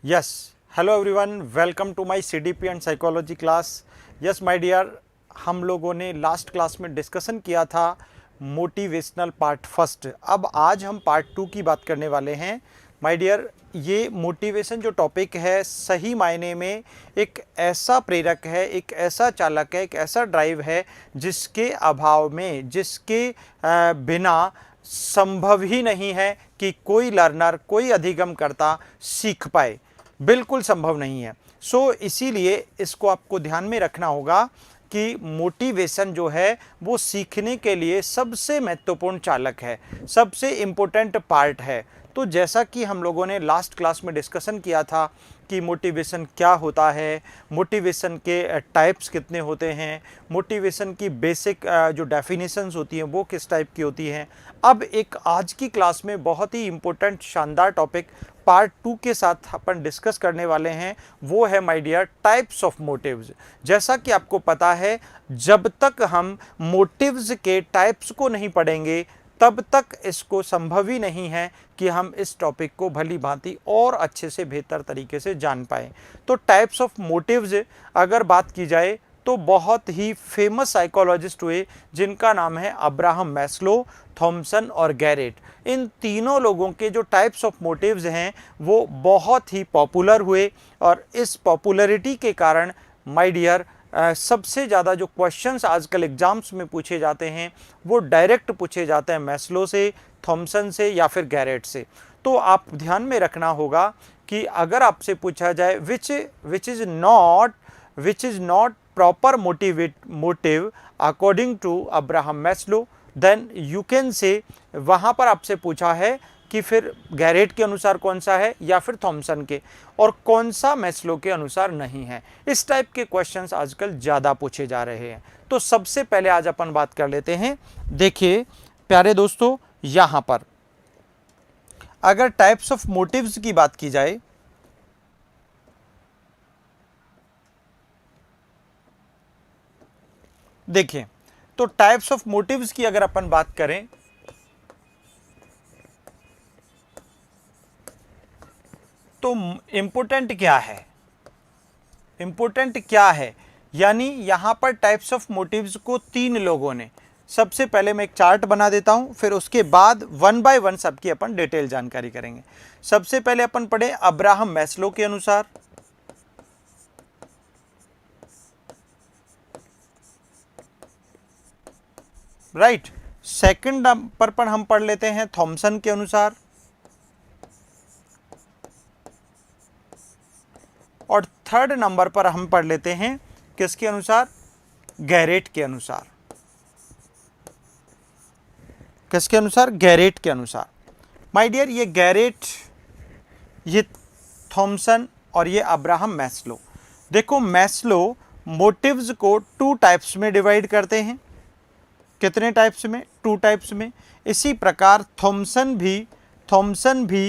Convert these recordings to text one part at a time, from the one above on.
Yes, hello everyone, welcome to my CDP and psychology class. Yes my dear, हम लोगों ने last class में discussion किया था मोटिवेशनल पार्ट फर्स्ट। अब आज हम पार्ट टू की बात करने वाले हैं। माय डियर, ये मोटिवेशन जो टॉपिक है सही मायने में एक ऐसा प्रेरक है, एक ऐसा चालक है, एक ऐसा ड्राइव है जिसके अभाव में, जिसके बिना संभव ही नहीं है कि कोई लर्नर, कोई अधिगमकर्ता सीख पाए। बिल्कुल संभव नहीं है। इसीलिए इसको आपको ध्यान में रखना होगा कि मोटिवेशन जो है वो सीखने के लिए सबसे महत्वपूर्ण चालक है, सबसे इम्पोर्टेंट पार्ट है। तो जैसा कि हम लोगों ने लास्ट क्लास में डिस्कशन किया था कि मोटिवेशन क्या होता है, मोटिवेशन के टाइप्स कितने होते हैं, मोटिवेशन की बेसिक जो डेफिनेशंस होती हैं वो किस टाइप की होती हैं। अब एक आज की क्लास में बहुत ही इम्पोर्टेंट शानदार टॉपिक पार्ट टू के साथ अपन डिस्कस करने वाले हैं, वो है my dear types of motives. जैसा कि आपको पता है, जब तक हम मोटिव्स के टाइप्स को नहीं पढ़ेंगे तब तक इसको संभव ही नहीं है कि हम इस टॉपिक को भली भांति और अच्छे से बेहतर तरीके से जान पाएँ। तो टाइप्स ऑफ मोटिव्स अगर बात की जाए तो बहुत ही फेमस साइकोलॉजिस्ट हुए जिनका नाम है अब्राहम मैस्लो, थॉमसन और गैरेट। इन तीनों लोगों के जो टाइप्स ऑफ मोटिव्स हैं वो बहुत ही पॉपुलर हुए और इस पॉपुलैरिटी के कारण माय डियर सबसे ज़्यादा जो क्वेश्चंस आजकल एग्जाम्स में पूछे जाते हैं वो डायरेक्ट पूछे जाते हैं मैस्लो से, थॉमसन से या फिर गैरेट से। तो आप ध्यान में रखना होगा कि अगर आपसे पूछा जाए which is not proper motive according to Abraham Maslow, then you can say, वहाँ पर आपसे पूछा है कि फिर गैरेट के अनुसार कौन सा है या फिर थॉमसन के, और कौन सा मैस्लो के अनुसार नहीं है। इस टाइप के क्वेश्चंस आजकल ज़्यादा पूछे जा रहे हैं। तो सबसे पहले आज अपन बात कर लेते हैं। देखिए प्यारे दोस्तों, यहाँ पर अगर टाइप्स ऑफ मोटिव्स की बात की जाए देखिए, तो टाइप्स ऑफ मोटिव्स की अगर अपन बात करें तो इंपॉर्टेंट क्या है, इंपॉर्टेंट क्या है, यानी यहां पर टाइप्स ऑफ मोटिव्स को तीन लोगों ने, सबसे पहले मैं एक चार्ट बना देता हूं, फिर उसके बाद वन बाय वन सबकी अपन डिटेल जानकारी करेंगे। सबसे पहले अपन पढ़े अब्राहम मैस्लो के अनुसार, राइट। सेकंड नंबर पर हम पढ़ लेते हैं थॉमसन के अनुसार, और थर्ड नंबर पर हम पढ़ लेते हैं किसके अनुसार, गैरेट के अनुसार। किसके अनुसार, गैरेट के अनुसार। माय डियर, ये गैरेट, ये थॉमसन और ये अब्राहम मैस्लो। देखो मैस्लो मोटिव्स को टू टाइप्स में डिवाइड करते हैं। कितने टाइप्स में, टू टाइप्स में। इसी प्रकार थॉमसन भी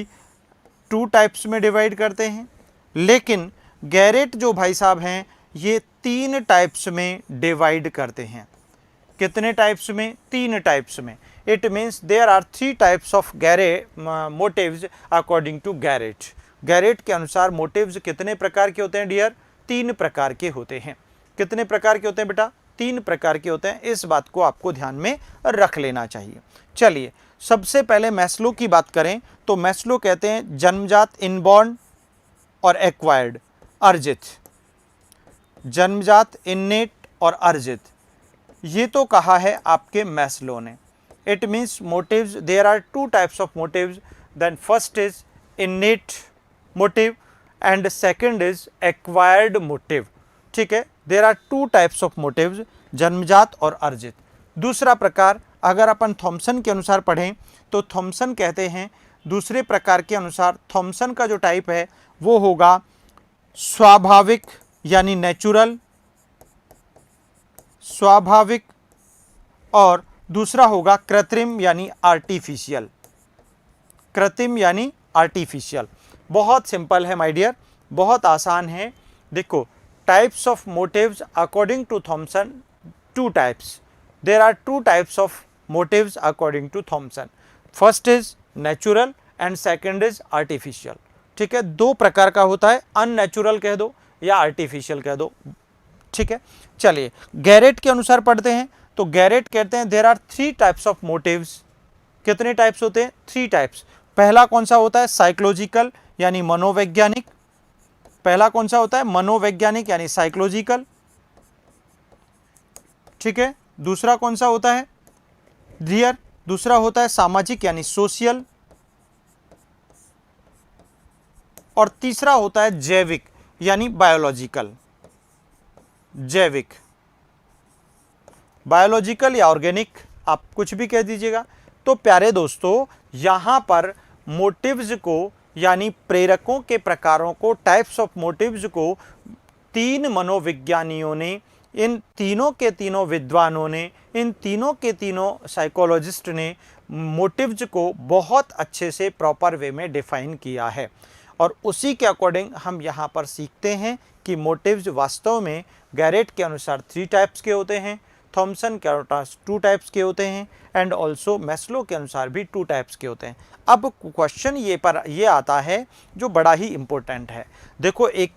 टू टाइप्स में डिवाइड करते हैं, लेकिन गैरेट जो भाई साहब हैं ये तीन टाइप्स में डिवाइड करते हैं। कितने टाइप्स में, तीन टाइप्स में। It means there are three types of motives according to Garrett. Garrett के अनुसार मोटिव्स कितने प्रकार के होते हैं डियर, तीन प्रकार के होते हैं। कितने प्रकार के होते हैं बेटा, तीन प्रकार के होते हैं। इस बात को आपको ध्यान में रख लेना चाहिए। चलिए सबसे पहले मैस्लो की बात करें तो मैस्लो कहते हैं जन्मजात, इनबॉर्न और एक्वायर्ड, अर्जित। जन्मजात, इन्नेट और अर्जित, ये तो कहा है आपके मैस्लो ने। It means motives, there are two types of motives, then first is innate motive and second is acquired motive. ठीक है, there are two types of motives, जन्मजात और अर्जित। दूसरा प्रकार अगर अपन थॉमसन के अनुसार पढ़ें तो थॉमसन कहते हैं, दूसरे प्रकार के अनुसार थॉमसन का जो टाइप है वो होगा स्वाभाविक यानी नेचुरल, स्वाभाविक, और दूसरा होगा कृत्रिम यानी आर्टिफिशियल। कृत्रिम यानी आर्टिफिशियल। बहुत सिंपल है माय डियर, बहुत आसान है। देखो types of motives according to Thomson, two types. There are two types of motives according to Thomson. First is natural and second is artificial. ठीक है, दो प्रकार का होता है, अननेचुरल कह दो या आर्टिफिशियल कह दो, ठीक है। चलिए गैरेट के अनुसार पढ़ते हैं। तो गैरेट कहते हैं there are 3 types of motives. कितने टाइप्स होते हैं? 3 टाइप्स। पहला कौन सा होता है? साइकोलॉजिकल यानी मनोवैज्ञानिक। पहला कौन सा होता है? मनोवैज्ञानिक यानी साइकोलॉजिकल, ठीक है। दूसरा कौन सा होता है? रियर। दूसरा होता है सामाजिक यानी सोशल, और तीसरा होता है जैविक यानी बायोलॉजिकल। जैविक, बायोलॉजिकल या ऑर्गेनिक, आप कुछ भी कह दीजिएगा। तो प्यारे दोस्तों, यहां पर मोटिव्स को यानी प्रेरकों के प्रकारों को, टाइप्स ऑफ मोटिव्स को 3 मनोविज्ञानियों ने, इन तीनों के तीनों विद्वानों ने, इन तीनों के तीनों साइकोलॉजिस्ट ने मोटिव्स को बहुत अच्छे से प्रॉपर वे में डिफाइन किया है। और उसी के अकॉर्डिंग हम यहाँ पर सीखते हैं कि मोटिव्स वास्तव में गैरेट के अनुसार 3 टाइप्स के होते हैं, थॉमसन के अनुसार 2 टाइप्स के होते हैं, एंड ऑल्सो मैस्लो के अनुसार भी 2 टाइप्स के होते हैं। अब क्वेश्चन ये आता है जो बड़ा ही इंपॉर्टेंट है। देखो एक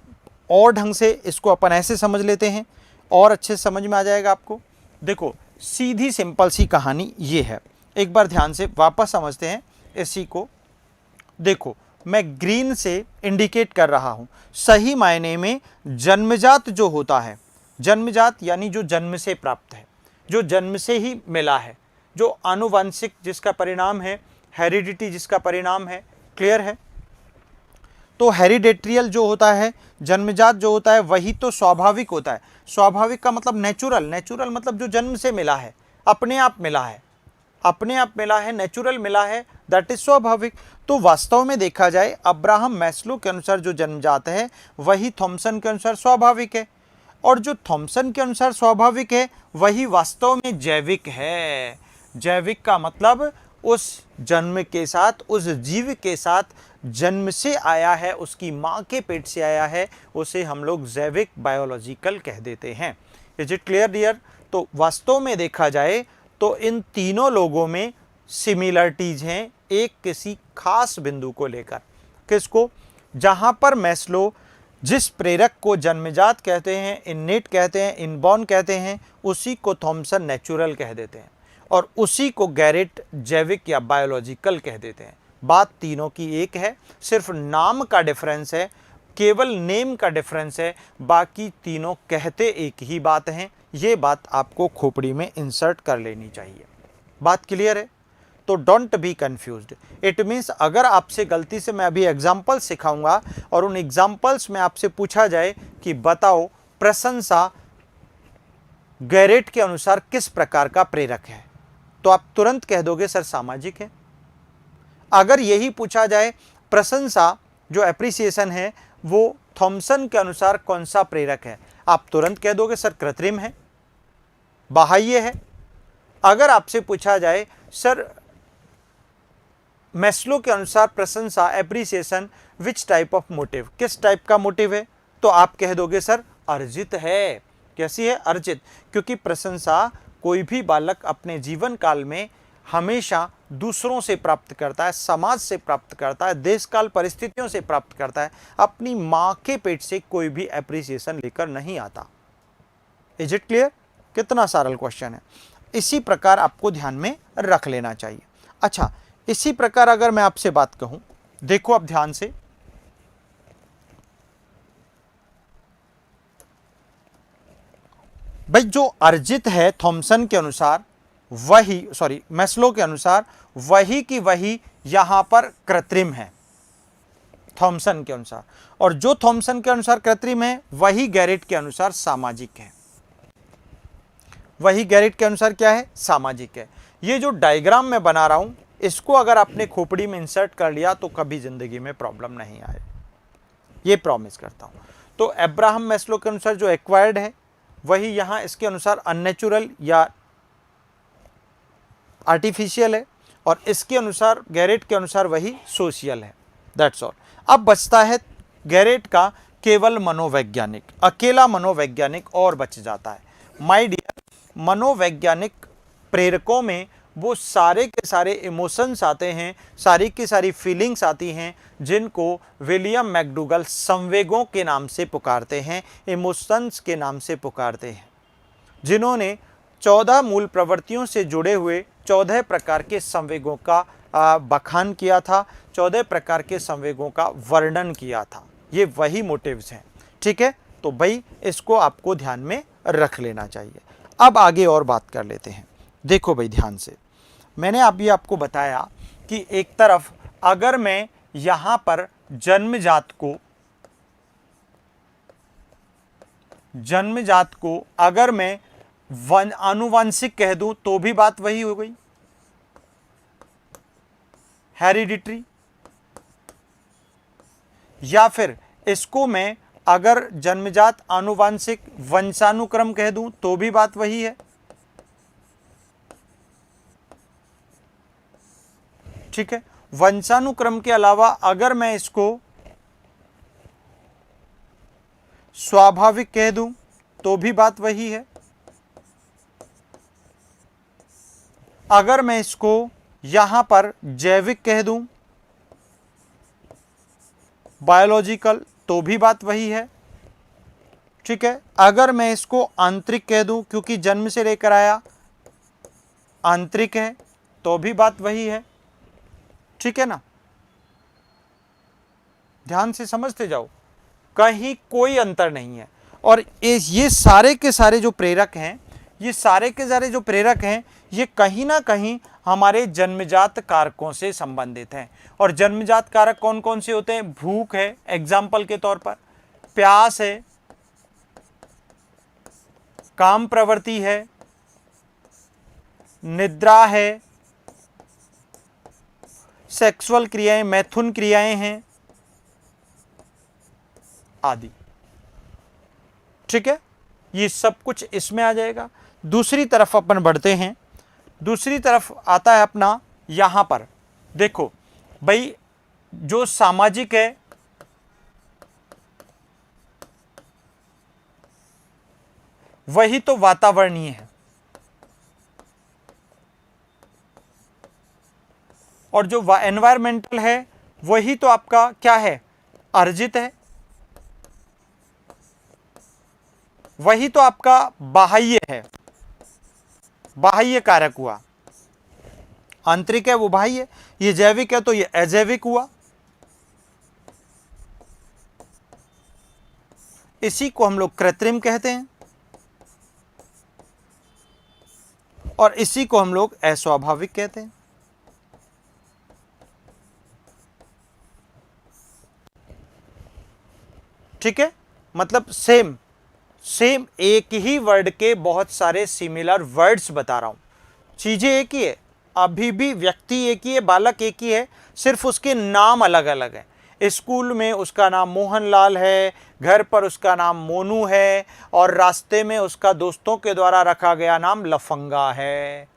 और ढंग से इसको अपन ऐसे समझ लेते हैं और अच्छे से समझ में आ जाएगा आपको। देखो सीधी सिंपल सी कहानी ये है, एक बार ध्यान से वापस समझते हैं इसी को। देखो मैं ग्रीन से इंडिकेट कर रहा हूं, सही मायने में जन्मजात जो होता है, जन्मजात यानी जो जन्म से प्राप्त है, जो जन्म से ही मिला है, जो आनुवंशिक जिसका परिणाम है, हेरिडिटी जिसका परिणाम है, क्लियर है। तो हेरिडेट्रियल जो होता है, जन्मजात जो होता है, वही तो स्वाभाविक होता है। स्वाभाविक का मतलब नेचुरल, नेचुरल मतलब जो जन्म से मिला है, अपने आप मिला है, अपने आप मिला है, नेचुरल मिला है, दैट इज स्वाभाविक। तो वास्तव में देखा जाए अब्राहम मैस्लो के अनुसार जो जन्मजात है वही थॉमसन के अनुसार स्वाभाविक है, और जो थॉमसन के अनुसार स्वाभाविक है वही वास्तव में जैविक है। जैविक का मतलब उस जन्म के साथ, उस जीव के साथ जन्म से आया है, उसकी माँ के पेट से आया है, उसे हम लोग जैविक, बायोलॉजिकल कह देते हैं। Is it clear dear? तो वास्तव में देखा जाए तो इन तीनों लोगों में सिमिलरिटीज हैं एक किसी खास बिंदु को लेकर। किसको? जहां पर मैस्लो जिस प्रेरक को जन्मजात कहते हैं, इन्नेट कहते हैं, इनबॉर्न कहते हैं, उसी को थॉमसन नेचुरल कह देते हैं, और उसी को गैरेट जैविक या बायोलॉजिकल कह देते हैं। बात तीनों की एक है, सिर्फ नाम का डिफरेंस है, केवल नेम का डिफरेंस है, बाकी तीनों कहते एक ही बात हैं। ये बात आपको खोपड़ी में इंसर्ट कर लेनी चाहिए। बात क्लियर है? तो don't be confused. It means अगर आपसे गलती से, मैं अभी एग्जाम्पल सिखाऊंगा और उन एग्जाम्पल्स में आपसे पूछा जाए कि बताओ प्रशंसा गैरेट के अनुसार किस प्रकार का प्रेरक है, तो आप तुरंत कह दोगे सर सामाजिक है। अगर यही पूछा जाए प्रशंसा जो एप्रिसिएशन है वो थॉमसन के अनुसार कौन सा प्रेरक है, आप तुरंत कह दोगे सर कृत्रिम है, बाह्य है। अगर आपसे पूछा जाए सर मैस्लो के अनुसार प्रशंसा, appreciation which type of motive, किस टाइप का मोटिव है, तो आप कह दोगे सर अर्जित है। कैसी है? अर्जित। क्योंकि प्रशंसा कोई भी बालक अपने जीवन काल में हमेशा दूसरों से प्राप्त करता है, समाज से प्राप्त करता है, देश काल परिस्थितियों से प्राप्त करता है, अपनी माँ के पेट से कोई भी एप्रिसिएशन लेकर नहीं आता। Is it clear? कितना सरल क्वेश्चन है। इसी प्रकार आपको ध्यान में रख लेना चाहिए। अच्छा, इसी प्रकार अगर मैं आपसे बात कहूं, देखो अब ध्यान से, भाई जो अर्जित है थॉमसन के अनुसार वही, सॉरी मैस्लो के अनुसार वही की वही यहां पर कृत्रिम है थॉमसन के अनुसार, और जो थॉमसन के अनुसार कृत्रिम है वही गैरेट के अनुसार सामाजिक है। वही गैरेट के अनुसार क्या है? सामाजिक है। ये जो डायग्राम मैं बना रहा हूं इसको अगर आपने खोपड़ी में इंसर्ट कर लिया तो कभी जिंदगी में प्रॉब्लम नहीं आए, ये प्रॉमिस करता हूं। तो अब्राहम मैस्लो के अनुसार जो एक्वायर्ड है वही यहां इसके अनुसार अननेचुरल या आर्टिफिशियल है, और इसके अनुसार गैरेट के अनुसार वही सोशियल है। That's all. अब बचता है गैरेट का केवल मनोवैज्ञानिक, अकेला मनोवैज्ञानिक और बच जाता है। माय डियर, मनोवैज्ञानिक प्रेरकों में वो सारे के सारे इमोशंस आते हैं, सारी की सारी फीलिंग्स आती हैं, जिनको विलियम मैकडूगल संवेगों के नाम से पुकारते हैं, इमोशंस के नाम से पुकारते हैं, जिन्होंने 14 मूल प्रवृत्तियों से जुड़े हुए 14 प्रकार के संवेगों का बखान किया था, 14 प्रकार के संवेगों का वर्णन किया था। ये वही मोटिव्स हैं, ठीक है। तो भाई इसको आपको ध्यान में रख लेना चाहिए। अब आगे और बात कर लेते हैं। देखो भाई ध्यान से, मैंने अभी आपको बताया कि एक तरफ अगर मैं यहाँ पर जन्मजात को अगर मैं आनुवंशिक कह दूं तो भी बात वही हो गई, हेरिडिटरी। या फिर इसको मैं अगर जन्मजात आनुवंशिक वंशानुक्रम कह दूं तो भी बात वही है, ठीक है। वंशानुक्रम के अलावा अगर मैं इसको स्वाभाविक कह दूं तो भी बात वही है। अगर मैं इसको यहां पर जैविक कह दूं, बायोलॉजिकल, तो भी बात वही है, ठीक है। अगर मैं इसको आंतरिक कह दूं क्योंकि जन्म से लेकर आया आंतरिक है, तो भी बात वही है, ठीक है ना। ध्यान से समझते जाओ, कहीं कोई अंतर नहीं है। और ये सारे के सारे जो प्रेरक हैं, ये सारे के सारे जो प्रेरक हैं, ये कहीं ना कहीं हमारे जन्मजात कारकों से संबंधित हैं। और जन्मजात कारक कौन कौन से होते हैं? भूख है एग्जाम्पल के तौर पर, प्यास है, काम प्रवृत्ति है, निद्रा है, सेक्सुअल क्रियाएं, मैथुन क्रियाएं हैं आदि, ठीक है। ये सब कुछ इसमें आ जाएगा। दूसरी तरफ अपन बढ़ते हैं। दूसरी तरफ आता है अपना यहां पर, देखो भाई जो सामाजिक है वही तो वातावरणीय है, और जो एनवायरमेंटल है वही तो आपका क्या है? अर्जित है। वही तो आपका बाह्य है, बाह्य कारक हुआ। आंतरिक है वो बाह्य, ये जैविक है तो ये अजैविक हुआ। इसी को हम लोग कृत्रिम कहते हैं और इसी को हम लोग अस्वाभाविक कहते हैं। ठीक है, मतलब सेम एक ही वर्ड के बहुत सारे सिमिलर वर्ड्स बता रहा हूं। चीजें एक ही है, अभी भी व्यक्ति एक ही है, बालक एक ही है, सिर्फ उसके नाम अलग अलग हैं। स्कूल में उसका नाम मोहनलाल है, घर पर उसका नाम मोनू है, और रास्ते में उसका दोस्तों के द्वारा रखा गया नाम लफंगा है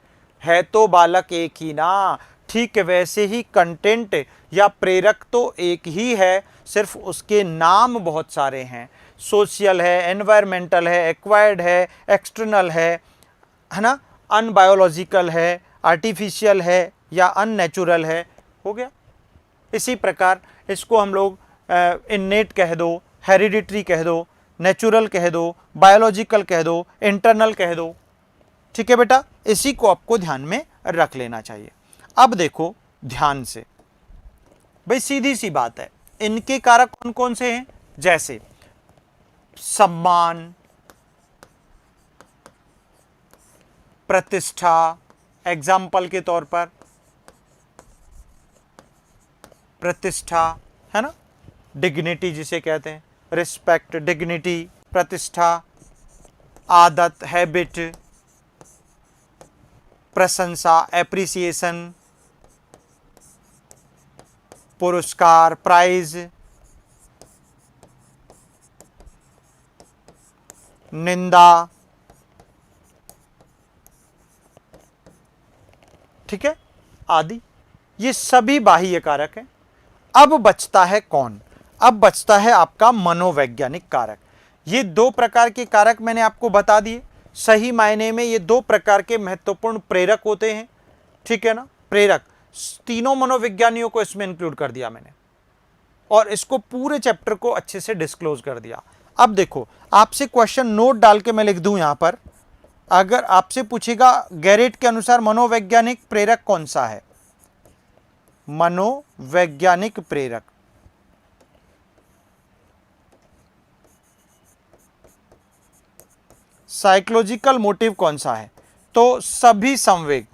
तो बालक एक ही ना। ठीक वैसे ही कंटेंट या प्रेरक तो एक ही है, सिर्फ उसके नाम बहुत सारे हैं। सोशल है, एनवायरमेंटल है, एक्वायर्ड है, एक्सटर्नल है ना, अनबायोलॉजिकल है, आर्टिफिशियल है या अननेचुरल है, हो गया। इसी प्रकार इसको हम लोग इन्नेट कह दो, हेरिडिटरी कह दो, नेचुरल कह दो, बायोलॉजिकल कह दो, इंटरनल कह दो। ठीक है बेटा, इसी को आपको ध्यान में रख लेना चाहिए। अब देखो ध्यान से, भाई सीधी सी बात है, इनके कारक कौन कौन से हैं? जैसे सम्मान, प्रतिष्ठा, एग्जाम्पल के तौर पर प्रतिष्ठा है ना, डिग्निटी जिसे कहते हैं, रिस्पेक्ट, डिग्निटी, प्रतिष्ठा, आदत, हैबिट, प्रशंसा, एप्रिसिएशन, पुरस्कार, प्राइज, निंदा, ठीक है, आदि। ये सभी बाह्य कारक हैं। अब बचता है कौन? अब बचता है आपका मनोवैज्ञानिक कारक। ये दो प्रकार के कारक मैंने आपको बता दिए। सही मायने में ये दो प्रकार के महत्वपूर्ण प्रेरक होते हैं। ठीक है ना, प्रेरक, तीनों मनोविज्ञानियों को इसमें इंक्लूड कर दिया मैंने और इसको पूरे चैप्टर को अच्छे से डिस्क्लोज कर दिया। अब देखो, आपसे क्वेश्चन नोट डाल के मैं लिख दूं यहां पर, अगर आपसे पूछेगा गैरेट के अनुसार मनोवैज्ञानिक प्रेरक कौन सा है, मनोवैज्ञानिक प्रेरक, साइकोलॉजिकल मोटिव कौन सा है, तो सभी संवेग,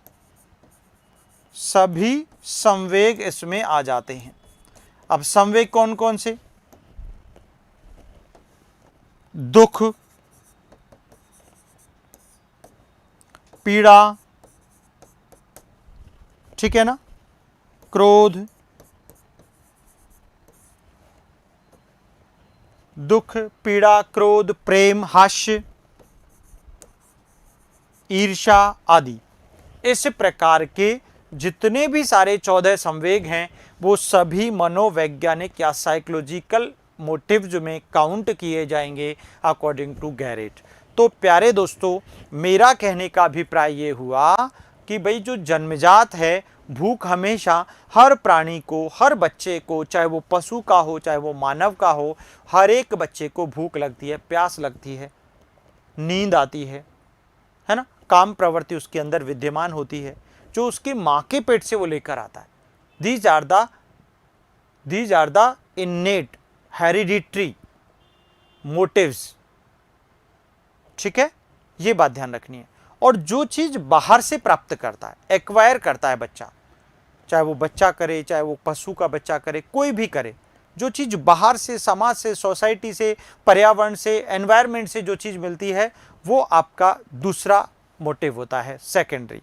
सभी संवेग इसमें आ जाते हैं। अब संवेग कौन कौन से, दुख, पीड़ा, ठीक है ना, क्रोध, दुख, पीड़ा, क्रोध, प्रेम, हास्य, ईर्ष्या आदि। इस प्रकार के जितने भी सारे 14 संवेग हैं वो सभी मनोवैज्ञानिक या साइकोलॉजिकल मोटिव्स में काउंट किए जाएंगे अकॉर्डिंग टू गैरेट। तो प्यारे दोस्तों, मेरा कहने का अभिप्राय ये हुआ कि भाई जो जन्मजात है, भूख हमेशा हर प्राणी को, हर बच्चे को, चाहे वो पशु का हो चाहे वो मानव का हो, हर एक बच्चे को भूख लगती है, प्यास लगती है, नींद आती है ना, काम प्रवृत्ति उसके अंदर विद्यमान होती है जो उसकी माँ के पेट से वो लेकर आता है। These are the innate hereditary motives, ठीक है, ये बात ध्यान रखनी है। और जो चीज बाहर से प्राप्त करता है, एक्वायर करता है बच्चा, चाहे वो बच्चा करे चाहे वो पशु का बच्चा करे, कोई भी करे, जो चीज बाहर से, समाज से, सोसाइटी से, पर्यावरण से, एनवायरनमेंट से जो चीज मिलती है वो आपका दूसरा मोटिव होता है, सेकेंडरी,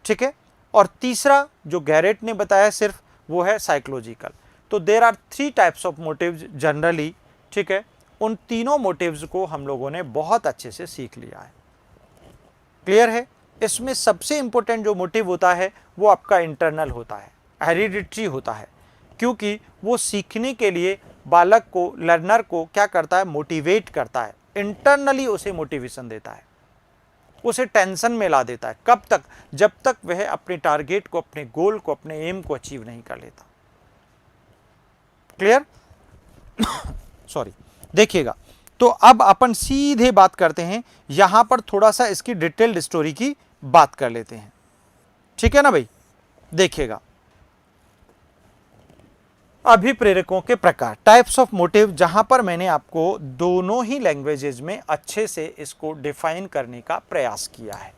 ठीक है। और तीसरा जो गैरेट ने बताया सिर्फ, वो है साइकोलॉजिकल। तो there are 3 types of motives generally, ठीक है। उन तीनों मोटिव्स को हम लोगों ने बहुत अच्छे से सीख लिया है, क्लियर है। इसमें सबसे इंपॉर्टेंट जो मोटिव होता है वो आपका इंटरनल होता है, हेरिडिटरी होता है, क्योंकि वो सीखने के लिए बालक को, लर्नर को क्या करता है, मोटिवेट करता है, इंटरनली उसे मोटिवेशन देता है, उसे टेंशन में ला देता है। कब तक, जब तक वह अपने टारगेट को, अपने गोल को, अपने एम को अचीव नहीं कर लेता, क्लियर। सॉरी, देखिएगा। तो अब अपन सीधे बात करते हैं, यहां पर थोड़ा सा इसकी डिटेल्ड स्टोरी की बात कर लेते हैं, ठीक है ना भाई। देखिएगा, अभिप्रेरकों के प्रकार, टाइप्स ऑफ मोटिव, जहां पर मैंने आपको दोनों ही लैंग्वेजेस में अच्छे से इसको डिफाइन करने का प्रयास किया है।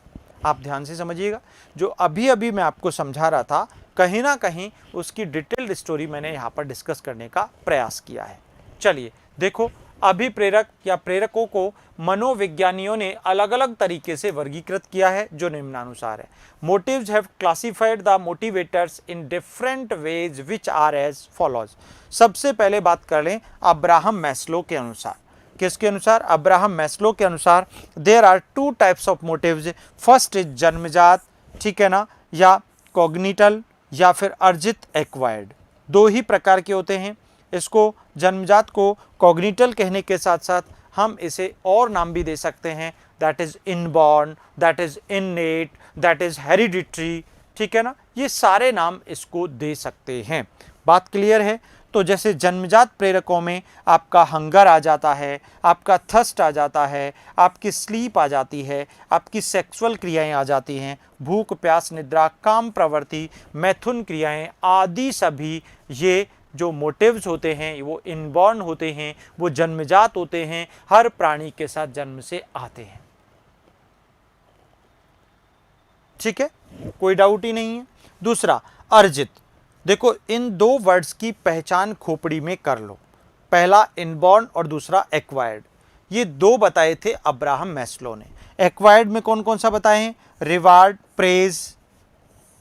आप ध्यान से समझिएगा, जो अभी अभी मैं आपको समझा रहा था, कहीं ना कहीं उसकी डिटेल्ड स्टोरी मैंने यहाँ पर डिस्कस करने का प्रयास किया है। चलिए देखो, अभिप्रेरक या प्रेरकों को मनोविज्ञानियों ने अलग अलग तरीके से वर्गीकृत किया है, जो निम्नानुसार है। Motives have classified the motivators in different ways which are as follows. सबसे पहले बात कर लें अब्राहम मैस्लो के अनुसार। किसके अनुसार, अब्राहम मैस्लो के अनुसार there are 2 types of motives. First is जन्मजात, ठीक है ना, या कॉग्निटल, या फिर अर्जित, एक्वायर्ड। 2 ही प्रकार के होते हैं। इसको जन्मजात को कॉग्निटल कहने के साथ साथ हम इसे और नाम भी दे सकते हैं, that is inborn, that is innate, that is hereditary, ठीक है ना, ये सारे नाम इसको दे सकते हैं। बात क्लियर है। तो जैसे जन्मजात प्रेरकों में आपका हंगर आ जाता है, आपका थर्स्ट आ जाता है, आपकी स्लीप आ जाती है, आपकी सेक्सुअल क्रियाएं आ जाती हैं, भूख, प्यास, निद्रा, काम प्रवृत्ति, मैथुन क्रियाएं आदि सभी ये जो मोटिव्स होते हैं वो इनबॉर्न होते हैं, वो जन्मजात होते हैं, हर प्राणी के साथ जन्म से आते हैं, ठीक है, कोई डाउट ही नहीं है। दूसरा अर्जित, देखो इन 2 वर्ड्स की पहचान खोपड़ी में कर लो, पहला इनबॉर्न और दूसरा एक्वायर्ड। ये 2 बताए थे अब्राहम मैस्लो ने। एक्वायर्ड में कौन कौन सा बताए हैं, रिवार्ड, प्रेज,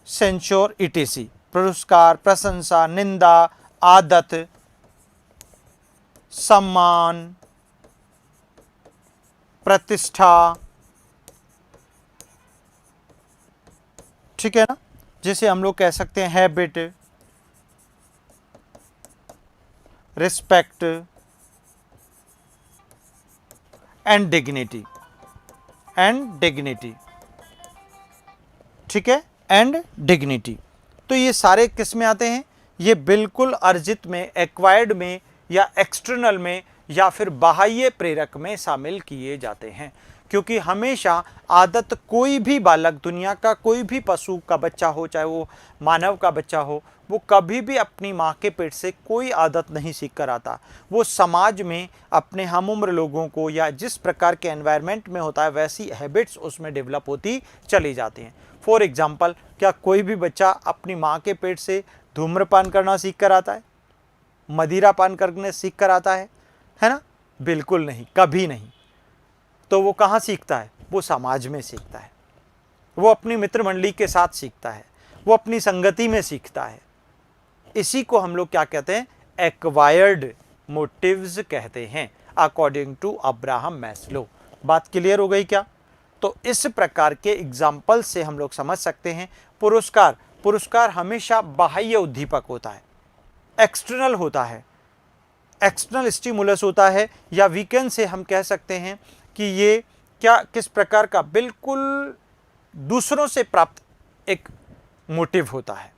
सेंश्योर, इटीसी, पुरस्कार, प्रशंसा, निंदा, आदत, सम्मान, प्रतिष्ठा, ठीक है ना, जिसे हम लोग कह सकते हैं हैबिट, रिस्पेक्ट एंड डिग्निटी, ठीक है, एंड डिग्निटी। तो ये सारे किस में आते हैं? ये बिल्कुल अर्जित में, एक्वायर्ड में या एक्सटर्नल में या फिर बाह्य प्रेरक में शामिल किए जाते हैं। क्योंकि हमेशा आदत कोई भी बालक, दुनिया का कोई भी पशु का बच्चा हो, चाहे वो मानव का बच्चा हो, वो कभी भी अपनी माँ के पेट से कोई आदत नहीं सीख कर आता। वो समाज में अपने हम उम्र लोगों को या जिस प्रकार के एनवायरनमेंट में होता है वैसी हैबिट्स उसमें डेवलप होती चली जाती हैं। फॉर एग्जाम्पल, क्या कोई भी बच्चा अपनी माँ के पेट से धूम्रपान करना सीख कर आता है? मदिरा पान करने सीख कर आता है ना? बिल्कुल नहीं, कभी नहीं। तो वो कहाँ सीखता है? वो समाज में सीखता है, वो अपनी मित्र मंडली के साथ सीखता है, वो अपनी संगति में सीखता है। इसी को हम लोग क्या कहते हैं? एक्वायर्ड मोटिव्स कहते हैं, अकॉर्डिंग टू अब्राहम मैस्लो। बात क्लियर हो गई क्या? तो इस प्रकार के एग्जाम्पल से हम लोग समझ सकते हैं पुरस्कार हमेशा बाह्य उद्दीपक होता है, एक्सटर्नल होता है, एक्सटर्नल स्टिमुलस होता है, या वीकेंड से हम कह सकते हैं कि ये किस प्रकार का? बिल्कुल दूसरों से प्राप्त एक मोटिव होता है,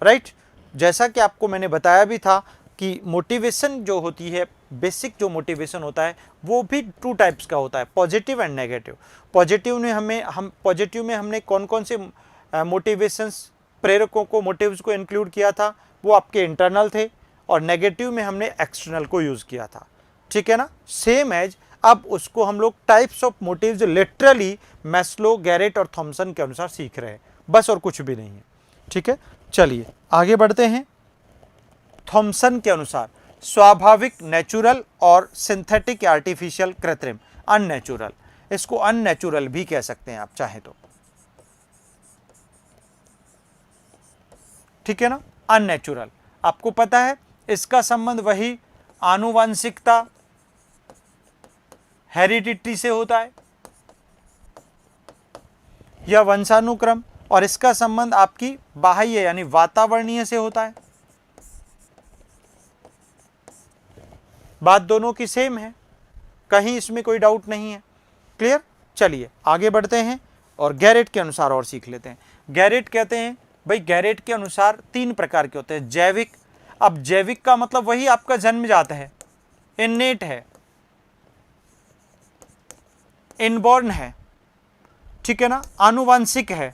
राइट? जैसा कि आपको मैंने बताया भी था कि मोटिवेशन जो होती है, बेसिक जो मोटिवेशन होता है वो भी 2 टाइप्स का होता है, पॉजिटिव एंड नेगेटिव। पॉजिटिव में हमने कौन कौन से मोटिवेशंस, प्रेरकों को, मोटिव्स को इंक्लूड किया था? वो आपके इंटरनल थे, और नेगेटिव में हमने एक्सटर्नल को यूज़ किया था, ठीक है ना? सेम एज अब उसको हम लोग types of motives literally Maslow, Garrett और थॉमसन के अनुसार सीख रहे हैं, बस और कुछ भी नहीं है, ठीक है? चलिए आगे बढ़ते हैं। थॉमसन के अनुसार स्वाभाविक, नेचुरल और सिंथेटिक या आर्टिफिशियल, कृत्रिम, अननेचुरल। इसको अननेचुरल भी कह सकते हैं आप चाहे तो, ठीक है ना? अननेचुरल, आपको पता है इसका संबंध वही आनुवंशिकता, हेरिडिटी से होता है या वंशानुक्रम, और इसका संबंध आपकी बाह्य यानी वातावरणीय से होता है। बात दोनों की सेम है, कहीं इसमें कोई डाउट नहीं है। क्लियर? चलिए आगे बढ़ते हैं और गैरेट के अनुसार और सीख लेते हैं। गैरेट कहते हैं भाई, गैरेट के अनुसार 3 प्रकार के होते हैं। जैविक, अब जैविक का मतलब वही आपका जन्मजात है, इन्नेट है, इनबॉर्न है, ठीक है ना? आनुवांशिक है,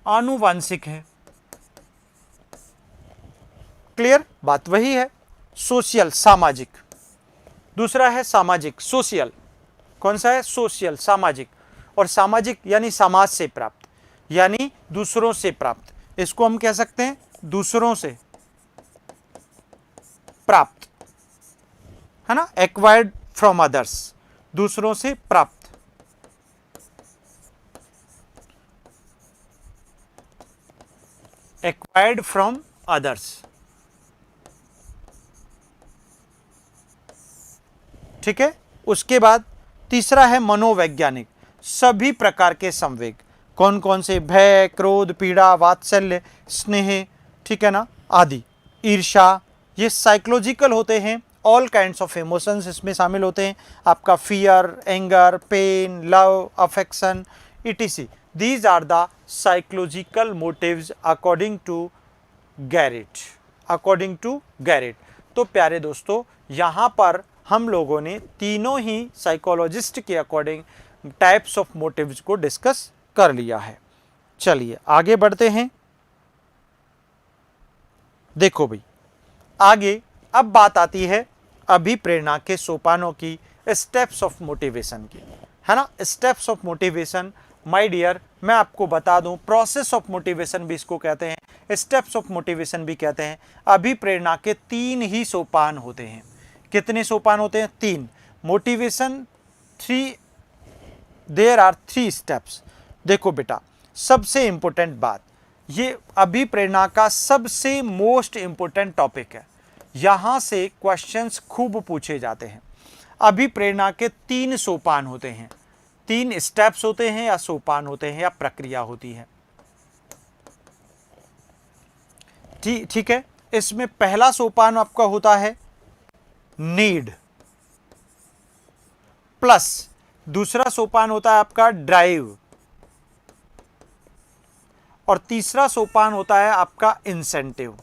आनुवांशिक है। क्लियर? बात वही है। सोशल, सामाजिक। दूसरा है सामाजिक, सोशल। कौन सा है? सोशल, सामाजिक। और सामाजिक यानी समाज से प्राप्त, यानी दूसरों से प्राप्त। इसको हम कह सकते हैं दूसरों से प्राप्त, है ना? एक्वायर्ड फ्रॉम अदर्स, दूसरों से प्राप्त। एक्वायर्ड फ्रॉम अदर्स, ठीक है? उसके बाद तीसरा है मनोवैज्ञानिक, सभी प्रकार के संवेग। कौन कौन से? भय, क्रोध, पीड़ा, वात्सल्य, स्नेह, ठीक है ना, आदि, ईर्ष्या, ये साइकोलॉजिकल होते हैं। ऑल काइंड्स ऑफ इमोशंस इसमें शामिल होते हैं, आपका fear, anger, pain, love, affection, etc. These are the psychological motives according to Garrett, according to Garrett. तो प्यारे दोस्तों, यहाँ पर हम लोगों ने तीनों ही साइकोलॉजिस्ट के अकॉर्डिंग टाइप्स ऑफ मोटिव्स को डिस्कस कर लिया है। चलिए आगे बढ़ते हैं। देखो भाई, आगे अब बात आती है अभिप्रेरणा के सोपानों की, स्टेप्स ऑफ मोटिवेशन की, है ना? Steps of motivation, my dear, मैं आपको बता दूं, प्रोसेस ऑफ मोटिवेशन भी इसको कहते हैं, स्टेप्स ऑफ मोटिवेशन भी कहते हैं। अभिप्रेरणा के 3 ही सोपान होते हैं। कितने सोपान होते हैं? 3। Motivation 3, there are 3 steps. देखो बेटा, सबसे इंपॉर्टेंट बात, ये अभिप्रेरणा का सबसे मोस्ट इंपॉर्टेंट टॉपिक है। यहां से क्वेश्चंस खूब पूछे जाते हैं। अभिप्रेरणा के 3 सोपान होते हैं, 3 स्टेप्स होते हैं, या सोपान होते हैं, या प्रक्रिया होती है। ठीक है? इसमें पहला सोपान आपका होता है नीड, प्लस दूसरा सोपान होता है आपका ड्राइव, और तीसरा सोपान होता है आपका इंसेंटिव।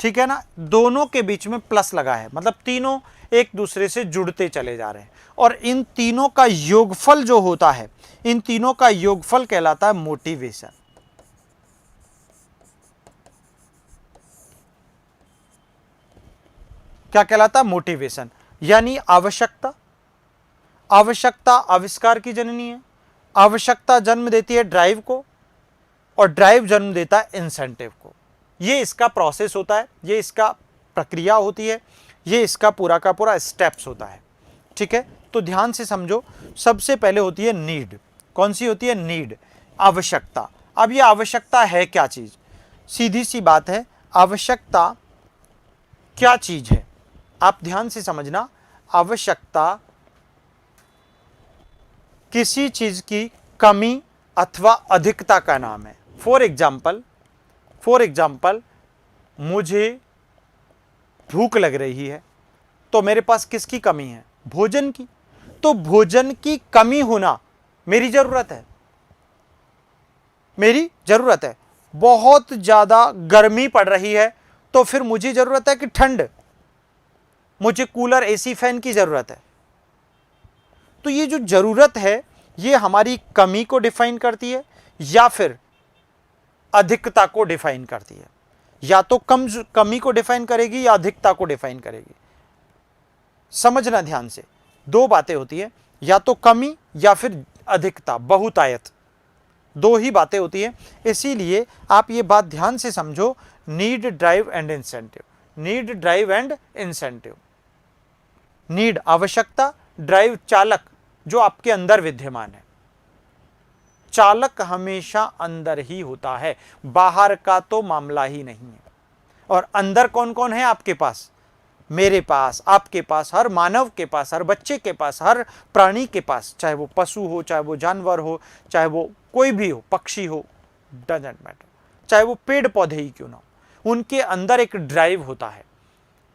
ठीक है ना, दोनों के बीच में प्लस लगा है, मतलब तीनों एक दूसरे से जुड़ते चले जा रहे हैं, और इन तीनों का योगफल जो होता है, इन तीनों का योगफल कहलाता है मोटिवेशन। क्या कहलाता है? मोटिवेशन। यानी आवश्यकता, आवश्यकता आविष्कार की जननी है, आवश्यकता जन्म देती है ड्राइव को, और ड्राइव जन्म देता है इंसेंटिव को। ये इसका प्रोसेस होता है, ये इसका प्रक्रिया होती है, ये इसका पूरा का पूरा स्टेप्स होता है। ठीक है, तो ध्यान से समझो। सबसे पहले होती है नीड। कौन सी होती है? नीड, आवश्यकता। अब ये आवश्यकता है क्या चीज? सीधी सी बात है, आवश्यकता क्या चीज है? आप ध्यान से समझना। आवश्यकता किसी चीज की कमी अथवा अधिकता का नाम है। फॉर एग्जाम्पल मुझे भूख लग रही है, तो मेरे पास किसकी कमी है? भोजन की। तो भोजन की कमी होना मेरी जरूरत है, मेरी जरूरत है। बहुत ज्यादा गर्मी पड़ रही है, तो फिर मुझे जरूरत है कि ठंड, मुझे कूलर, एसी, फैन की जरूरत है। तो ये जो जरूरत है, ये हमारी कमी को डिफाइन करती है या फिर अधिकता को डिफाइन करती है। या तो कमी को डिफाइन करेगी या अधिकता को डिफाइन करेगी। समझना ध्यान से, दो बातें होती है, या तो कमी या फिर अधिकता, बहुतायत, दो ही बातें होती है। इसीलिए आप ये बात ध्यान से समझो, need, drive and incentive. Need, drive and incentive. Need आवश्यकता, ड्राइव चालक जो आपके अंदर विद्यमान है। चालक हमेशा अंदर ही होता है, बाहर का तो मामला ही नहीं है। और अंदर कौन कौन है आपके पास? मेरे पास, आपके पास, हर मानव के पास, हर बच्चे के पास, हर प्राणी के पास, चाहे वो पशु हो, चाहे वो जानवर हो, चाहे वो कोई भी हो, पक्षी हो, डजंट मैटर, चाहे वो पेड़ पौधे ही क्यों ना हो, उनके अंदर एक ड्राइव होता है।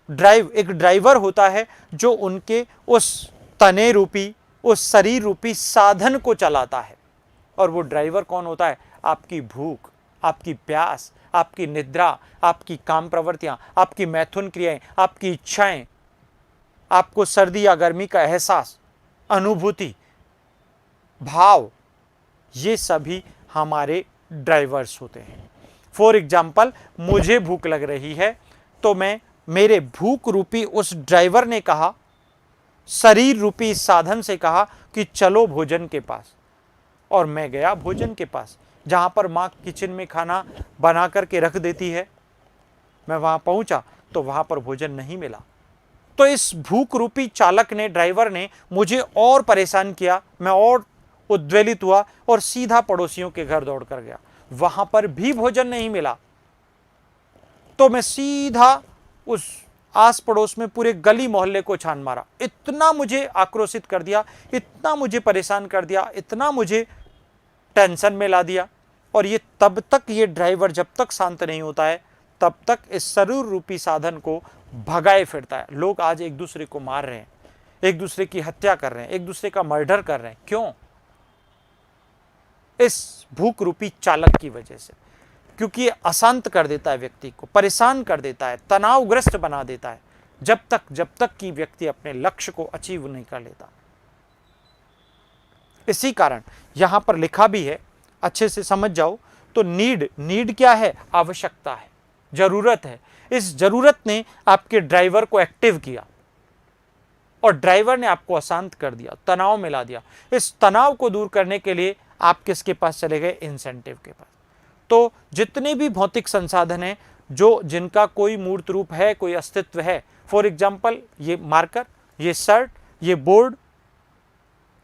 ड्राइव, एक ड्राइवर होता है जो उनके उस तने रूपी, उस शरीर रूपी साधन को चलाता है। और वो ड्राइवर कौन होता है? आपकी भूख, आपकी प्यास, आपकी निद्रा, आपकी काम प्रवृत्तियां, आपकी मैथुन क्रियाएं, आपकी इच्छाएं, आपको सर्दी या गर्मी का एहसास, अनुभूति, भाव, ये सभी हमारे ड्राइवर्स होते हैं। फॉर एग्जाम्पल, मुझे भूख लग रही है, तो मैं, मेरे भूख रूपी उस ड्राइवर ने कहा, शरीर रूपी साधन से कहा कि चलो भोजन के पास, और मैं गया भोजन के पास, जहाँ पर माँ किचन में खाना बना करके रख देती है। मैं वहाँ पहुँचा तो वहाँ पर भोजन नहीं मिला। तो इस भूख रूपी चालक ने, ड्राइवर ने मुझे और परेशान किया, मैं और उद्वेलित हुआ और सीधा पड़ोसियों के घर दौड़ कर गया। वहाँ पर भी भोजन नहीं मिला, तो मैं सीधा उस आस पड़ोस में पूरे गली मोहल्ले को छान मारा। इतना मुझे आक्रोशित कर दिया, इतना मुझे परेशान कर दिया, इतना मुझे टेंशन में ला दिया। और ये तब तक, ये ड्राइवर जब तक शांत नहीं होता है, तब तक इस शरीर रूपी साधन को भगाए फिरता है। लोग आज एक दूसरे को मार रहे हैं, एक दूसरे की हत्या कर रहे हैं, एक दूसरे का मर्डर कर रहे हैं। क्यों? इस भूख रूपी चालक की वजह से। क्योंकि ये अशांत कर देता है व्यक्ति को, परेशान कर देता है, तनावग्रस्त बना देता है, जब तक कि व्यक्ति अपने लक्ष्य को अचीव नहीं कर लेता। इसी कारण यहां पर लिखा भी है, अच्छे से समझ जाओ। तो नीड क्या है? आवश्यकता है, जरूरत है। इस जरूरत ने आपके ड्राइवर को एक्टिव किया और ड्राइवर ने आपको अशांत कर दिया, तनाव में ला दिया। इस तनाव को दूर करने के लिए आप किसके पास चले गए? इंसेंटिव के पास। तो जितने भी भौतिक संसाधन हैं, जो जिनका कोई मूर्त रूप है, कोई अस्तित्व है, फॉर एग्जाम्पल ये मार्कर, ये शर्ट, ये बोर्ड,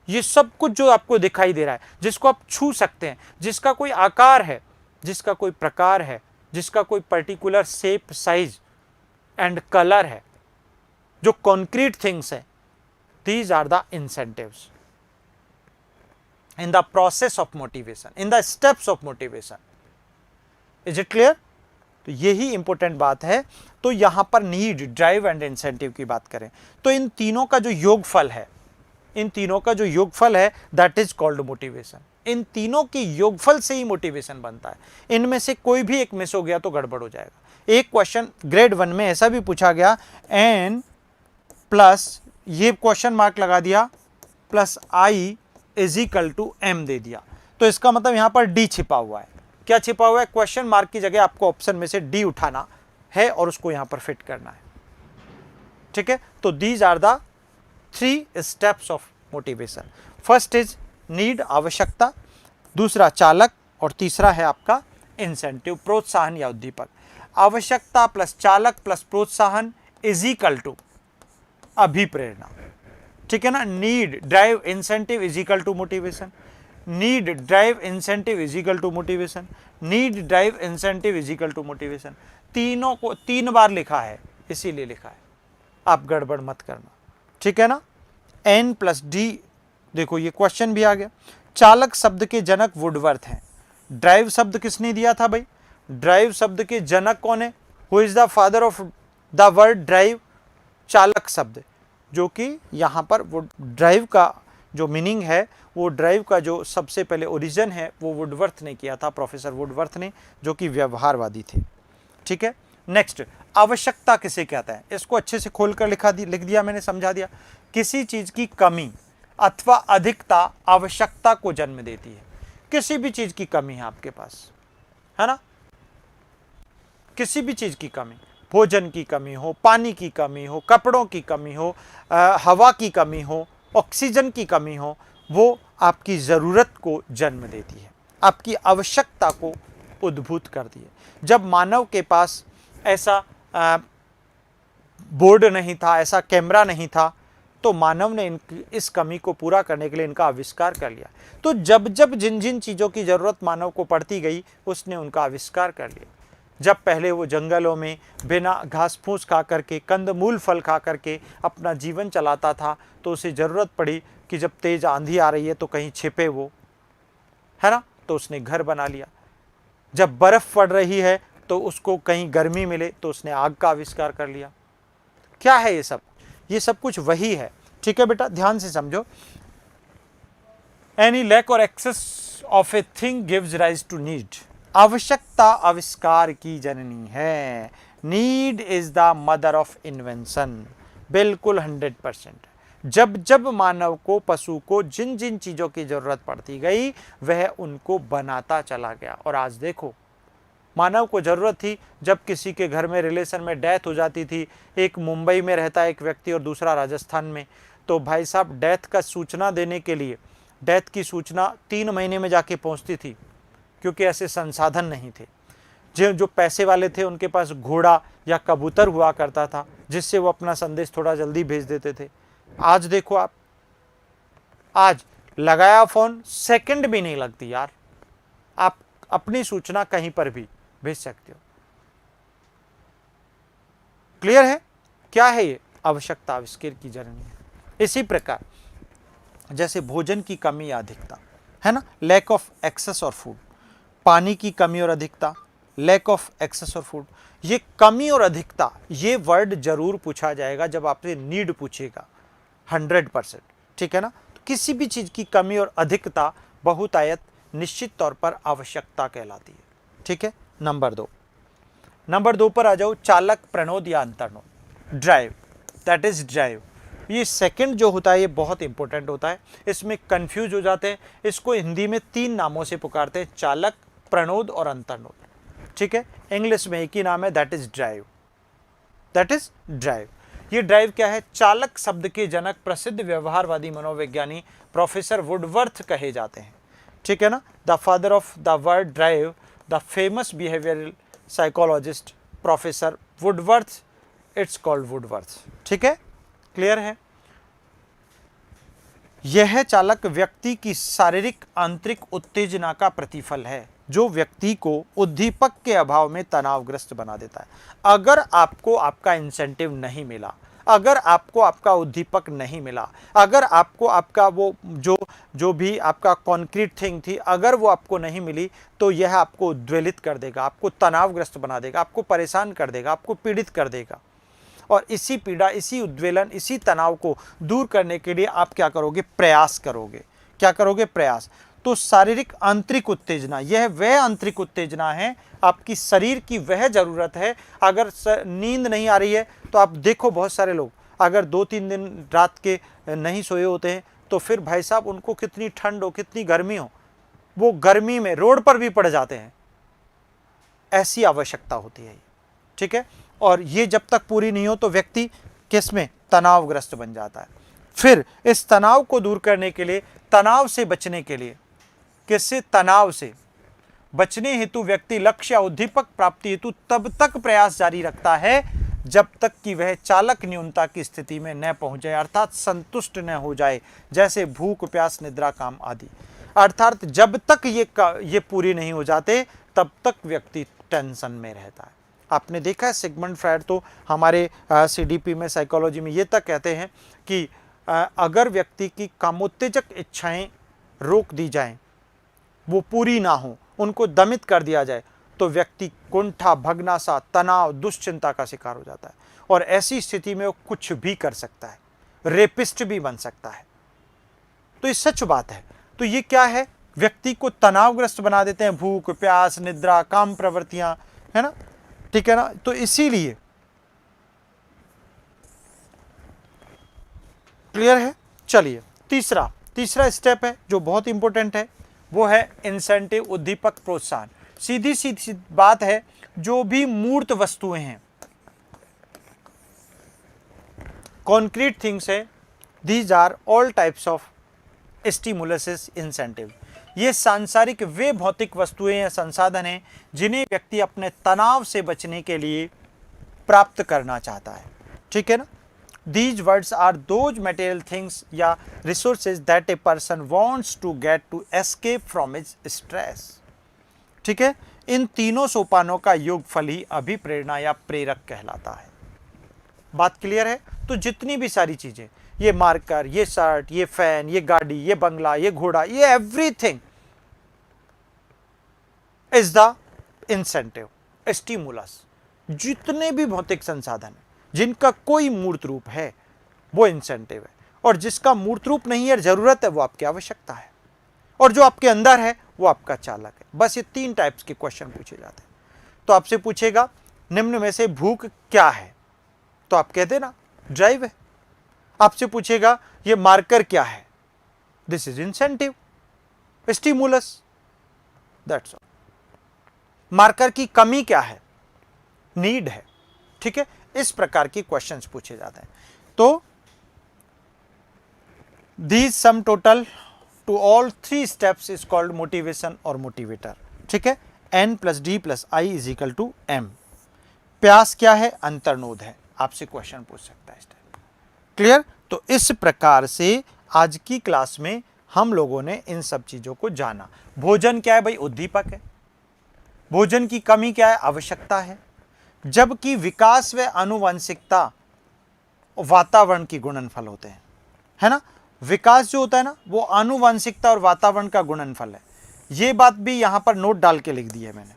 ये सब कुछ जो आपको दिखाई दे रहा है, जिसको आप छू सकते हैं, जिसका कोई आकार है, जिसका कोई प्रकार है, जिसका कोई particular shape, size and colour है, जो कॉन्क्रीट थिंग्स है, these are the incentives in the process of motivation, in the steps of motivation. Is it clear? तो यही इंपॉर्टेंट बात है। तो यहां पर नीड, ड्राइव एंड इंसेंटिव की बात करें तो इन तीनों का जो योगफल है, इन तीनों का जो योगफल है दैट इज कॉल्ड मोटिवेशन। इन तीनों के योगफल से ही मोटिवेशन बनता है। इनमें से कोई भी एक मिस हो गया तो गड़बड़ हो जाएगा। एक क्वेश्चन ग्रेड 1 में ऐसा भी पूछा गया, एन प्लस ये क्वेश्चन मार्क लगा दिया plus I is equal to M दे दिया, तो इसका मतलब यहां पर डी छिपा हुआ है। क्या छिपा हुआ है? क्वेश्चन मार्क की जगह आपको ऑप्शन में से डी उठाना है और उसको यहां पर फिट करना है। ठीक है, तो these are the 3 steps of motivation. First is need, आवश्यकता, दूसरा चालक, और तीसरा है आपका इंसेंटिव, प्रोत्साहन या उद्दीपक। आवश्यकता प्लस चालक प्लस प्रोत्साहन इज इक्वल टू अभिप्रेरणा। ठीक है ना, need drive incentive is equal to motivation, need drive incentive is equal to motivation, need drive incentive is equal to motivation. तीनों को 3 बार लिखा है, इसीलिए लिखा है, आप गड़बड़ मत करना। ठीक है ना, एन प्लस डी, देखो ये क्वेश्चन भी आ गया। चालक शब्द के जनक वुडवर्थ हैं। ड्राइव शब्द किसने दिया था भाई? ड्राइव शब्द के जनक कौन है? Who is the father of the word drive? चालक शब्द, जो कि यहाँ पर वो ड्राइव का जो मीनिंग है, वो ड्राइव का जो सबसे पहले ओरिजिन है वो वुडवर्थ ने किया था, प्रोफेसर वुडवर्थ ने, जो कि व्यवहारवादी थे। ठीक है, नेक्स्ट, आवश्यकता किसे कहता है? इसको अच्छे से खोलकर लिख दिया मैंने, समझा दिया। किसी चीज की कमी अथवा अधिकता आवश्यकता को जन्म देती है। किसी भी चीज की कमी है आपके पास, है ना, किसी भी चीज की कमी, भोजन की कमी हो, पानी की कमी हो, कपड़ों की कमी हो, हवा की कमी हो, ऑक्सीजन की कमी हो, वो आपकी ज़रूरत को जन्म देती है, आपकी आवश्यकता को उद्भूत करती है। जब मानव के पास ऐसा बोर्ड नहीं था, ऐसा कैमरा नहीं था, तो मानव ने इस कमी को पूरा करने के लिए इनका आविष्कार कर लिया। तो जब जब जिन जिन चीज़ों की ज़रूरत मानव को पड़ती गई, उसने उनका आविष्कार कर लिया। जब पहले वो जंगलों में बिना घास फूस खा करके, कंदमूल फल खा करके अपना जीवन चलाता था, तो उसे ज़रूरत पड़ी कि जब तेज़ आंधी आ रही है तो कहीं छिपे वो, है ना, तो उसने घर बना लिया। जब बर्फ़ पड़ रही है तो उसको कहीं गर्मी मिले तो उसने आग का आविष्कार कर लिया। क्या है ये सब? ये सब कुछ वही है। ठीक है बेटा, ध्यान से समझो। एनी लैक और excess of a thing gives rise to need. आवश्यकता आविष्कार की जननी है। Need is the mother of invention. बिल्कुल 100%। जब जब मानव को, पशु को जिन जिन चीज़ों की ज़रूरत पड़ती गई, वह उनको बनाता चला गया। और आज देखो, मानव को ज़रूरत थी, जब किसी के घर में रिलेशन में डेथ हो जाती थी, एक मुंबई में रहता है एक व्यक्ति और दूसरा राजस्थान में, तो भाई साहब डेथ का सूचना देने के लिए, डेथ की सूचना 3 महीने में जाके पहुंचती थी, क्योंकि ऐसे संसाधन नहीं थे। जो पैसे वाले थे उनके पास घोड़ा या कबूतर हुआ करता था, जिससे वो अपना संदेश थोड़ा जल्दी भेज देते थे। आज देखो आप, आज लगाया फ़ोन, सेकंड भी नहीं लगती यार, आप अपनी सूचना कहीं पर भी भेज सकते हो। क्लियर है? क्या है ये? आवश्यकता आविष्कार की जननी है। इसी प्रकार जैसे भोजन की कमी या अधिकता, है ना, लैक ऑफ एक्सेस और फूड, पानी की कमी और अधिकता, लैक ऑफ एक्सेस और फूड। ये कमी और अधिकता, ये वर्ड जरूर पूछा जाएगा जब आपसे नीड पूछेगा, 100%। ठीक है ना, तो किसी भी चीज़ की कमी और अधिकता बहुतायत निश्चित तौर पर आवश्यकता कहलाती है। ठीक है, नंबर 2 पर आ जाओ। चालक, प्रणोद या अंतर्नोद, ड्राइव, दैट इज ड्राइव। ये सेकंड जो होता है ये बहुत इंपॉर्टेंट होता है, इसमें कंफ्यूज हो जाते हैं। इसको हिंदी में 3 नामों से पुकारते हैं, चालक, प्रणोद और अंतर्नोद। ठीक है, इंग्लिश में एक ही नाम है, that is drive, that is drive. ये ड्राइव क्या है? चालक शब्द के जनक प्रसिद्ध व्यवहारवादी मनोवैज्ञानी प्रोफेसर वुडवर्थ कहे जाते हैं। ठीक है ना, the father of the word drive, the famous behavioural psychologist professor Woodworth, it's called Woodworth. ठीक है, क्लियर है? यह चालक व्यक्ति की शारीरिक आंतरिक उत्तेजना का प्रतिफल है, जो व्यक्ति को उद्दीपक के अभाव में तनावग्रस्त बना देता है। अगर आपको आपका इंसेंटिव नहीं मिला, अगर आपको आपका उद्दीपक नहीं मिला, अगर आपको आपका वो जो भी आपका कॉन्क्रीट थिंग थी, अगर वो आपको नहीं मिली, तो यह आपको उद्वेलित कर देगा, आपको तनावग्रस्त बना देगा, आपको परेशान कर देगा, आपको पीड़ित कर देगा। और इसी पीड़ा, इसी उद्वेलन, इसी तनाव को दूर करने के लिए आप क्या करोगे? प्रयास करोगे। क्या करोगे? प्रयास। तो शारीरिक आंतरिक उत्तेजना, यह वह आंतरिक उत्तेजना है, आपकी शरीर की वह जरूरत है। अगर नींद नहीं आ रही है तो आप देखो बहुत सारे लोग अगर 2-3 दिन रात के नहीं सोए होते हैं तो फिर भाई साहब उनको कितनी ठंड हो, कितनी गर्मी हो, वो गर्मी में रोड पर भी पड़ जाते हैं। ऐसी आवश्यकता होती है, ठीक है। और ये जब तक पूरी नहीं हो तो व्यक्ति किसमें? तनावग्रस्त बन जाता है। फिर इस तनाव को दूर करने के लिए, तनाव से बचने के लिए, किससे? तनाव से बचने हेतु व्यक्ति लक्ष्य या उद्दीपक प्राप्ति हेतु तब तक प्रयास जारी रखता है जब तक कि वह चालक न्यूनता की स्थिति में न पहुंच जाए, अर्थात संतुष्ट न हो जाए, जैसे भूख, प्यास, निद्रा, काम आदि। अर्थात जब तक ये पूरी नहीं हो जाते तब तक व्यक्ति टेंशन में रहता है। आपने देखा है सिगमंड फ्रायड तो हमारे सीडीपी में, साइकोलॉजी में ये तक कहते हैं कि अगर व्यक्ति की कामोत्तेजक इच्छाएं रोक दी जाएं, वो पूरी ना हो, उनको दमित कर दिया जाए, तो व्यक्ति कुंठा, भगनासा, तनाव, दुश्चिंता का शिकार हो जाता है और ऐसी स्थिति में वो कुछ भी कर सकता है, रेपिस्ट भी बन सकता है। तो ये सच बात है। तो ये क्या है? व्यक्ति को तनावग्रस्त बना देते हैं भूख, प्यास, निद्रा, काम प्रवृत्तियां, है ना, ठीक है ना। तो इसीलिए क्लियर है। चलिए तीसरा स्टेप है जो बहुत इंपॉर्टेंट है, वो है इंसेंटिव, उद्दीपक, प्रोत्साहन। सीधी सीधी बात है, जो भी मूर्त वस्तुएं हैं, कॉन्क्रीट थिंग्स है, these are all types of stimulus incentive. ये सांसारिक वे भौतिक वस्तुएं या संसाधन हैं जिन्हें व्यक्ति अपने तनाव से बचने के लिए प्राप्त करना चाहता है, ठीक है ना। These words are those material things या resources that a person wants to get to escape from his stress, ठीक है। इन तीनों सोपानों का योगफल ही अभिप्रेरणा या प्रेरक कहलाता है। बात क्लियर है। तो जितनी भी सारी चीजें, ये मार्कर, ये शर्ट, ये फैन, ये गाड़ी, ये बंगला, ये घोड़ा, ये everything is the incentive, stimulus. जितने भी भौतिक संसाधन जिनका कोई मूर्त रूप है वो इंसेंटिव है, और जिसका मूर्त रूप नहीं है, जरूरत है, वो आपकी आवश्यकता है, और जो आपके अंदर है वो आपका चालक है। बस ये 3 टाइप्स के क्वेश्चन पूछे जाते हैं। तो आपसे पूछेगा निम्न में से भूख क्या है, तो आप कहते ना ड्राइव है। आपसे पूछेगा ये मार्कर क्या है, this is incentive, stimulus, that's all. Marker की कमी क्या है, नीड है, ठीक है। इस प्रकार के क्वेश्चंस पूछे जाते हैं। तो these sum total two all 3 steps is called motivation और मोटिवेटर, ठीक है। N + D + I = M। प्यास क्या है, अंतर्नोद है। आपसे क्वेश्चन पूछ सकता है इस टाइप। क्लियर। तो इस प्रकार से आज की क्लास में हम लोगों ने इन सब चीजों को जाना। भोजन क्या है भाई, उद्दीपक है। भोजन की कमी क्या है, आवश्यकता है। जबकि विकास व आनुवंशिकता वातावरण की गुणनफल होते हैं, है ना। विकास जो होता है ना, वो आनुवंशिकता और वातावरण का गुणनफल है। ये बात भी यहां पर नोट डाल के लिख दी है मैंने।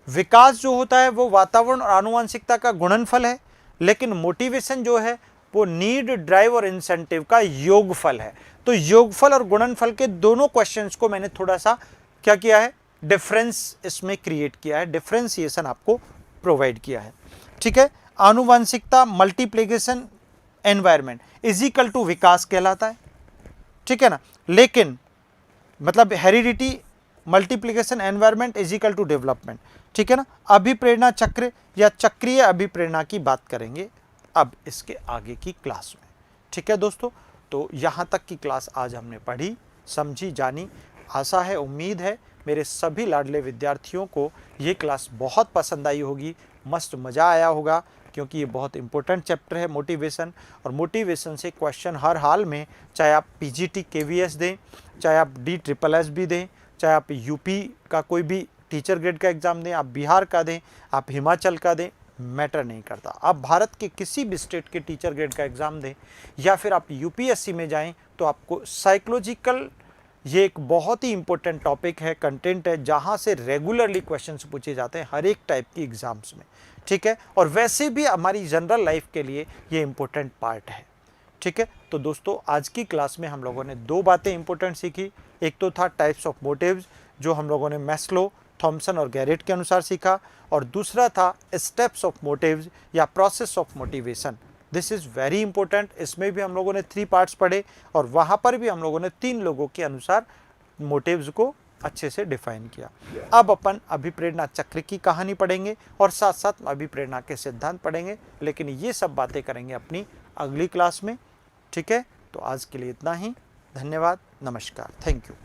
विकास जो होता है वो वातावरण और आनुवंशिकता का गुणनफल है, लेकिन मोटिवेशन जो है वो नीड, ड्राइव और इंसेंटिव का योगफल है। तो योगफल और गुणनफल के दोनों क्वेश्चंस को मैंने थोड़ा सा क्या किया है, डिफरेंस इसमें क्रिएट किया है, डिफरेंशिएशन आपको प्रोवाइड किया है, ठीक है। आनुवंशिकता, मल्टीप्लिकेशन, एनवायरमेंट = विकास कहलाता है, ठीक है ना। लेकिन मतलब हेरिडिटी, मल्टीप्लिकेशन, एनवायरमेंट = डेवलपमेंट, ठीक है ना। अभिप्रेरणा चक्र या चक्रीय अभिप्रेरणा की बात करेंगे अब इसके आगे की क्लास में, ठीक है दोस्तों। तो यहाँ तक की क्लास आज हमने पढ़ी, समझी, जानी। आशा है, उम्मीद है मेरे सभी लाडले विद्यार्थियों को ये क्लास बहुत पसंद आई होगी, मस्त मज़ा आया होगा, क्योंकि ये बहुत इंपॉर्टेंट चैप्टर है मोटिवेशन। और मोटिवेशन से क्वेश्चन हर हाल में, चाहे आप PGT KVS दें, चाहे आप DSSS भी दें, चाहे आप UP का कोई भी टीचर ग्रेड का एग्ज़ाम दें, आप बिहार का दें, आप हिमाचल का दें, मैटर नहीं करता। आप भारत के किसी भी स्टेट के टीचर ग्रेड का एग्ज़ाम दें या फिर आप UPSC में जाएं, तो आपको साइकोलॉजिकल, ये एक बहुत ही इंपॉर्टेंट टॉपिक है, कंटेंट है, जहाँ से रेगुलरली क्वेश्चंस पूछे जाते हैं हर एक टाइप की एग्ज़ाम्स में, ठीक है, और वैसे भी हमारी जनरल लाइफ के लिए ये इम्पोर्टेंट पार्ट है। ठीक है, तो दोस्तों आज की क्लास में हम लोगों ने दो बातें इंपॉर्टेंट सीखी। एक तो था टाइप्स ऑफ मोटिव्स, जो हम लोगों ने मैस्लो, थॉमसन और गैरेट के अनुसार सीखा, और दूसरा था स्टेप्स ऑफ मोटिव्स या process of motivation. This is very important. इसमें भी हम लोगों ने 3 पार्ट्स पढ़े और वहाँ पर भी हम लोगों ने 3 लोगों के अनुसार मोटिव्स को अच्छे से डिफाइन किया। अब अपन अभिप्रेरणा चक्र की कहानी पढ़ेंगे और साथ साथ अभिप्रेरणा के सिद्धांत पढ़ेंगे, लेकिन ये सब बातें करेंगे अपनी अगली क्लास में। ठीक है, तो आज के लिए इतना ही। धन्यवाद, नमस्कार, थैंक यू।